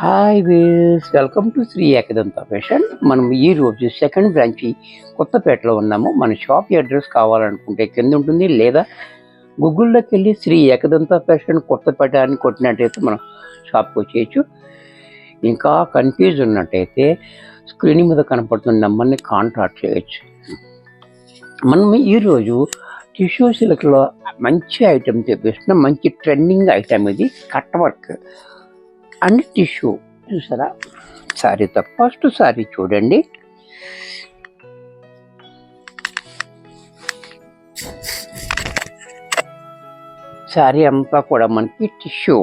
Hi వీల్స్ welcome to Shri Ekadanta fashion. మనం ఈరోజు సెకండ్ బ్రాంచి కొత్తపేటలో ఉన్నాము. మన షాప్ అడ్రస్ కావాలనుకుంటే కింద ఉంటుంది, లేదా గూగుల్లోకి వెళ్ళి శ్రీ ఏకదంత ఫ్యాషన్ కొత్తపేట అని కొట్టినట్టయితే మనం షాప్కి వచ్చేయచ్చు. ఇంకా కన్ఫ్యూజ్ ఉన్నట్టయితే స్క్రీన్ మీద కనపడుతున్న నెంబర్ని కాంటాక్ట్ చేయొచ్చు. మనం ఈరోజు టిష్యూ సిల్క్లో మంచి ఐటెం చూపిస్తున్నాం. మంచి ట్రెండింగ్ ఐటెం ఇది, కట్ వర్క్ అండ్ టిష్యూ. చూసారా శారీతో ఫస్ట్ శారీ చూడండి. శారీ అంతా కూడా మనకి టిష్యూ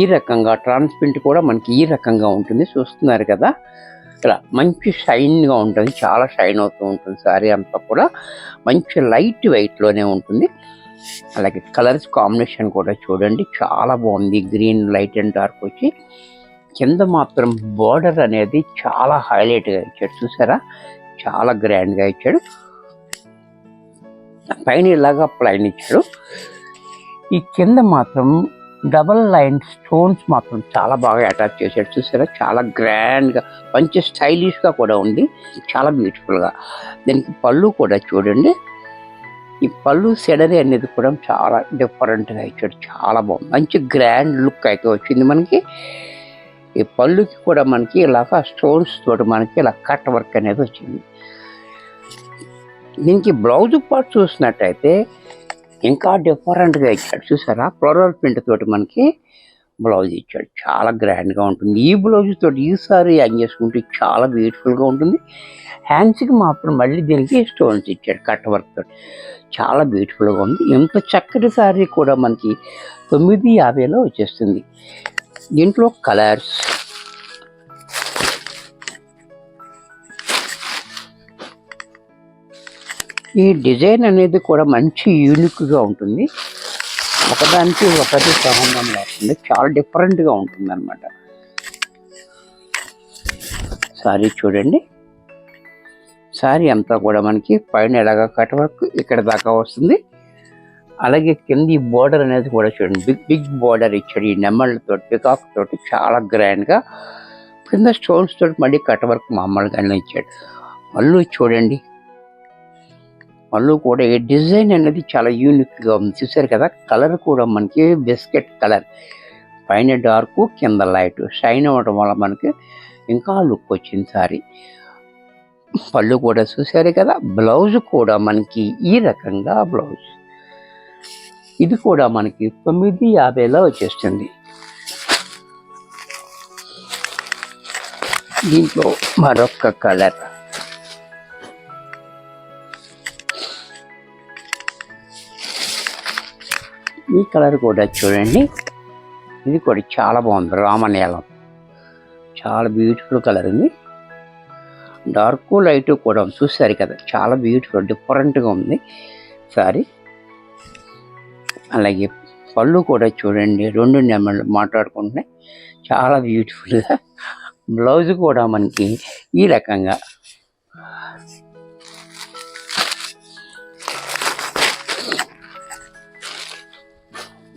ఈ రకంగా, ట్రాన్స్పరెంట్ కూడా మనకి ఈ రకంగా ఉంటుంది. చూస్తున్నారు కదా, ఇలా మంచి షైన్గా ఉంటుంది, చాలా షైన్ అవుతూ ఉంటుంది. శారీ అంతా కూడా మంచి లైట్ వెయిట్లోనే ఉంటుంది. అలాగే కలర్స్ కాంబినేషన్ కూడా చూడండి, చాలా బాగుంది. గ్రీన్ లైట్ అండ్ డార్క్ వచ్చి కింద మాత్రం బోర్డర్ అనేది చాలా హైలైట్గా ఇచ్చాడు. చూసారా, చాలా గ్రాండ్గా ఇచ్చాడు. పైన ఇలాగా ప్లైన్ ఇచ్చాడు. ఈ కింద మాత్రం డబల్ లైన్ స్టోన్స్ మాత్రం చాలా బాగా అటాచ్ చేశాడు. చూసారా, చాలా గ్రాండ్గా, మంచి స్టైలిష్గా కూడా ఉంది, చాలా బ్యూటిఫుల్గా. దీనికి పళ్ళు కూడా చూడండి. ఈ పళ్ళు సెడరీ అనేది కూడా చాలా డిఫరెంట్గా ఇచ్చాడు, చాలా బాగుంది. మంచి గ్రాండ్ లుక్ అయితే వచ్చింది మనకి. ఈ పళ్ళుకి కూడా మనకి ఇలాగ స్టోన్స్ తోటి మనకి ఇలా కట్ వర్క్ అనేది వచ్చింది. దీనికి బ్లౌజ్ పార్ట్ చూసినట్టయితే ఇంకా డిఫరెంట్గా ఇచ్చాడు. చూసారా, ఫ్లోరల్ ప్రింట్ తోటి మనకి బ్లౌజ్ ఇచ్చాడు, చాలా గ్రాండ్గా ఉంటుంది. ఈ బ్లౌజ్ తోటి ఈసారి హ్యాంగ్ చేసుకుంటే చాలా బ్యూటిఫుల్గా ఉంటుంది. హ్యాండ్స్కి మాత్రం మళ్ళీ దీనికి స్టోన్స్ ఇచ్చాడు కట్ వర్క్ తోటి, చాలా బ్యూటిఫుల్గా ఉంది. ఎంత చక్కటి శారీ కూడా మనకి 950లో వచ్చేస్తుంది. దీంట్లో కలర్స్ ఈ డిజైన్ అనేది కూడా మంచి యూనిక్గా ఉంటుంది, ఒకదానికి ఒకటి సంబంధం లేకుండా చాలా డిఫరెంట్గా ఉంటుంది అన్నమాట. శారీ చూడండి, శారీ అంతా కూడా మనకి పైన ఎలాగా కట్ వర్క్ ఇక్కడ దాకా వస్తుంది. అలాగే కింద ఈ బోర్డర్ అనేది కూడా చూడండి, బిగ్ బిగ్ బోర్డర్ ఇచ్చాడు. ఈ నెమ్మళ్ళతో పికాక్ తోటి చాలా గ్రాండ్గా, కింద స్టోన్స్ తోటి మళ్ళీ కట్ వర్క్ మామూలుగానే ఇచ్చాడు. పళ్ళు చూడండి, పళ్ళు కూడా ఈ డిజైన్ అనేది చాలా యూనిక్గా ఉంది. చూసారు కదా, కలర్ కూడా మనకి బిస్కెట్ కలర్, పైన డార్క్ కింద లైట్ షైన్ అవ్వడం వల్ల మనకి ఇంకా లుక్ వచ్చింది శారీ. పళ్ళు కూడా చూసారు కదా. బ్లౌజ్ కూడా మనకి ఈ రకంగా బ్లౌజ్, ఇది కూడా మనకి 950లో వచ్చేస్తుంది. దీంట్లో మరొక కలర్, ఈ కలర్ కూడా చూడండి, ఇది కూడా చాలా బాగుంది. రామనీలం, చాలా బ్యూటిఫుల్ కలర్ ఉంది. డార్క్ లైట్ కూడా చూసారు కదా, చాలా బ్యూటిఫుల్ డిఫరెంట్గా ఉంది సారీ. అలాగే పళ్ళు కూడా చూడండి, రెండు నెమ్మలు మాట్లాడుకుంటున్నాయి, చాలా బ్యూటిఫుల్గా. బ్లౌజ్ కూడా మనకి ఈ రకంగా,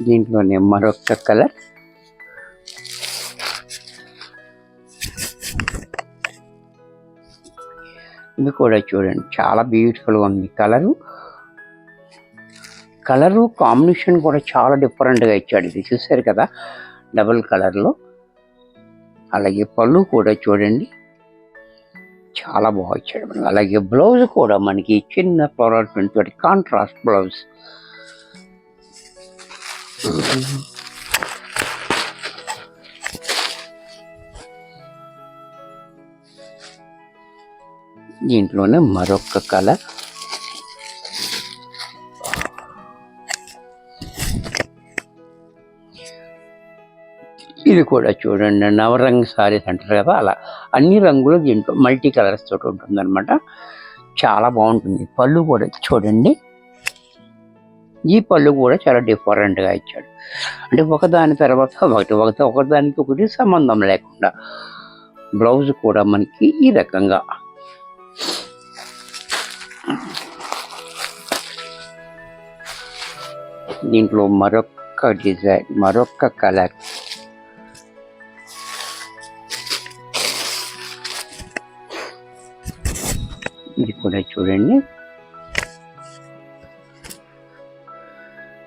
దీంట్లోనే మరొక కలర్, ఇది కూడా చూడండి, చాలా బ్యూటిఫుల్గా ఉంది. కలరు కాంబినేషన్ కూడా చాలా డిఫరెంట్గా ఇచ్చాడు. ఇది చూసారు కదా, డబుల్ కలర్లో. అలాగే పళ్ళు కూడా చూడండి, చాలా బాగా ఇచ్చాడు. అలాగే బ్లౌజ్ కూడా మనకి చిన్న ఫ్లోరల్ ప్రింట్ తోటి కాంట్రాస్ట్ బ్లౌజ్. దీంట్లోనే మరొక కలర్, ఇది కూడా చూడండి, నవరంగ్ సారీస్ అంటారు కదా, అలా అన్ని రంగులు దీంట్లో మల్టీ కలర్స్ తోటి ఉంటుంది అనమాట, చాలా బాగుంటుంది. పళ్ళు కూడా చూడండి, ఈ పళ్ళు కూడా చాలా డిఫరెంట్గా ఇచ్చాడు. అంటే ఒకదాని తర్వాత ఒకదానికి ఒకటి సంబంధం లేకుండా. బ్లౌజ్ కూడా మనకి ఈ రకంగా, దీంట్లో మరొక డిజైన్, మరొక కలర్, ఇది కూడా చూడండి,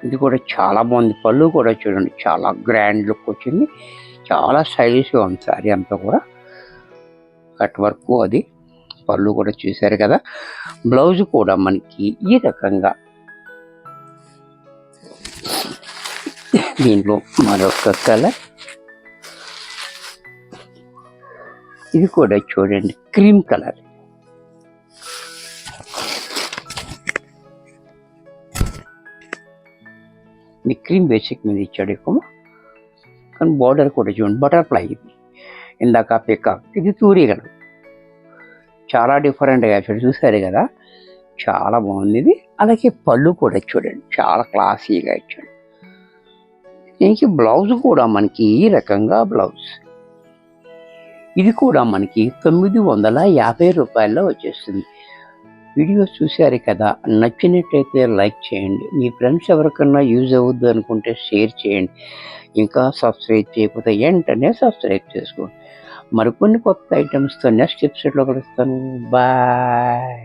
ఇది కూడా చాలా బాగుంది. పళ్ళు కూడా చూడండి, చాలా గ్రాండ్ లుక్ వచ్చింది, చాలా స్టైలిష్గా ఉంది సారీ అంతా కూడా. కట్ వర్క్ అది, పళ్ళు కూడా చూసారు కదా. బ్లౌజ్ కూడా మనకి ఈ రకంగా, దీంట్లో మరొక కలర్, ఇది కూడా చూడండి క్రీమ్ కలర్. ఇది క్రీమ్ బేసిక్ మీద ఇచ్చాడు ఎక్కువ, కానీ బార్డర్ కూడా చూడండి బటర్ఫ్లై. ఇది ఇందాక పికాక్, ఇది తూరీగలు, చాలా డిఫరెంట్గా ఇచ్చాడు చూసారు కదా, చాలా బాగుంది ఇది. అలాగే పళ్ళు కూడా చూడండి చాలా క్లాసీగా ఇచ్చాడు. దీనికి బ్లౌజ్ కూడా మనకి ఈ రకంగా బ్లౌజ్, ఇది కూడా మనకి 950 రూపాయల్లో వచ్చేస్తుంది. వీడియో చూశారు కదా, నచ్చినట్టయితే లైక్ చేయండి, మీ ఫ్రెండ్స్ ఎవరికన్నా యూజ్ అవ్వద్దు అనుకుంటే షేర్ చేయండి. ఇంకా సబ్స్క్రైబ్ చేయకపోతే వెంటనే సబ్స్క్రైబ్ చేసుకోండి. మరికొన్ని కొత్త ఐటమ్స్తో నెక్స్ట్ ఎపిసోడ్లో కలుస్తాను. బాయ్.